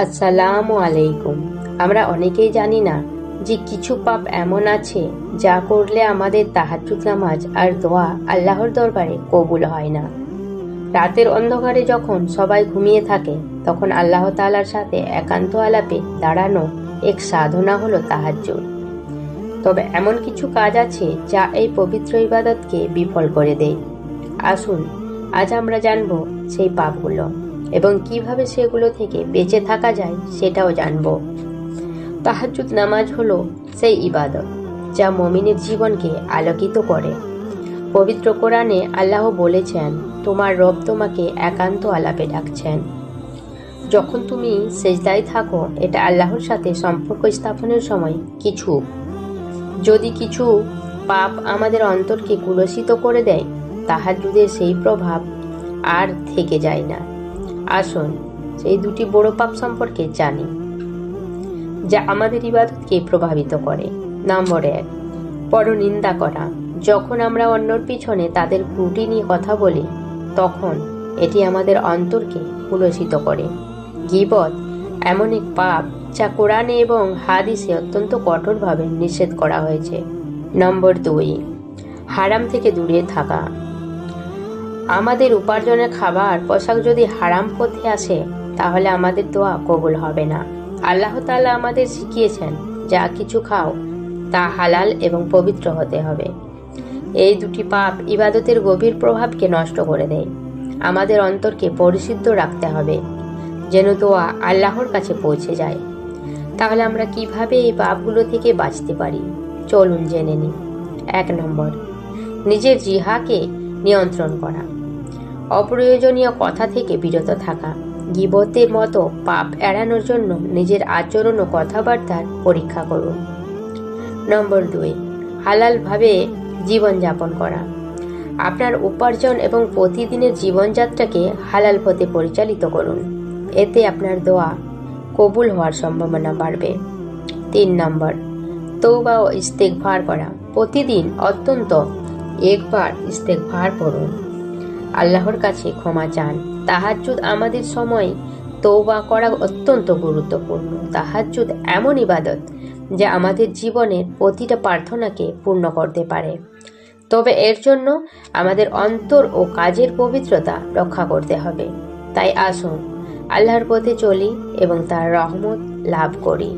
আসসালামু আলাইকুম। আমরা অনেকেই জানি না যে কিছু পাপ এমন আছে যা করলে আমাদের তাহাজ্জুদ নামাজ আর দোয়া আল্লাহর দরবারে কবুল হয় না। রাতের অন্ধকারে যখন সবাই ঘুমিয়ে থাকে তখন আল্লাহ তাআলার সাথে একান্ত আলাপে দাঁড়ানো এক সাধনা হলো তাহাজ্জুদ। তবে এমন কিছু কাজ আছে যা এই পবিত্র ইবাদতকে বিফল করে দেয়। আসুন আজ আমরা জানব সেই পাপগুলো এবং কিভাবে সেগুলো থেকে বেঁচে থাকা যায় সেটাও জানব। তাহাজ্জুদ নামাজ হলো সেই ইবাদত যা মুমিনের জীবনকে আলোকিত করে। পবিত্র কোরআনে আল্লাহ বলেছেন, তোমার রব তোমাকে একান্ত আলাপে ডাকছেন। যখন তুমি সেজদায় থাকো, এটা আল্লাহর সাথে সম্পর্ক স্থাপনের সময় যদি কিছু পাপ আমাদের অন্তরকে কুলসিত করে দেয়, তাহাজ্জুদের সেই প্রভাব আর থেকে যায় না। আসুন সেই দুটি বড় পাপ সম্পর্কে জানি যা আমাদের ইবাদতকে প্রভাবিত করে। নম্বর 1, পরনিন্দা করা। যখন আমরা অন্যর পিছনে তাদের ত্রুটি নিয়ে কথা বলি তখন এটি আমাদের অন্তরকে কুলসিত করে। গীবত এমন এক পাপ যা কোরআনে এবং হাদিসে অত্যন্ত কঠোরভাবে নিষেধ করা হয়েছে। নম্বর 2, হারাম থেকে দূরে থাকা। আমাদের উপার্জনের খাবার পোশাক যদি হারাম পথে আসে তাহলে আমাদের দোয়া কবুল হবে না। আল্লাহ তাআলা আমাদের শিখিয়েছেন যা কিছু খাও তা হালাল এবং পবিত্র হতে হবে। এই দুটি পাপ ইবাদতের গভীর প্রভাবকে নষ্ট করে দেয়। আমাদের অন্তরকে পরিশুদ্ধ রাখতে হবে যেন দোয়া আল্লাহর কাছে পৌঁছে যায়। তাহলে আমরা কিভাবে এই পাপগুলো থেকে বাঁচতে পারি চলুন জেনে নিই। 1 নম্বর, নিজের জিহ্বাকে নিয়ন্ত্রণ করা। অপ্রয়োজনীয় কথা থেকে বিরত থাকা। গীবতের মতো পাপ এড়ানোর জন্য নিজের আচরণ ও কথাবার্তার পরীক্ষা করুন। নম্বর 2, হালালভাবে জীবনযাপন করা। আপনার উপার্জন এবং প্রতিদিনের জীবনযাত্রাকে হালাল পথে পরিচালিত করুন। এতে আপনার দোয়া কবুল হওয়ার সম্ভাবনা বাড়বে। 3 নম্বর, তওবা ও ইস্তেগফার করা। প্রতিদিন অন্তত একবার ইস্তেগফার করুন, আল্লাহর কাছে ক্ষমা চান। তাহাজ্জুদ আমাদের সময় তওবা করা অত্যন্ত গুরুত্বপূর্ণ। তাহাজ্জুদ এমন ইবাদত যা আমাদের জীবনের প্রতিটা প্রার্থনাকে পূর্ণ করতে পারে। তবে এর জন্য আমাদের অন্তর ও কাজের পবিত্রতা রক্ষা করতে হবে। তাই আসুন আল্লাহর পথে চলি এবং তার রহমত লাভ করি।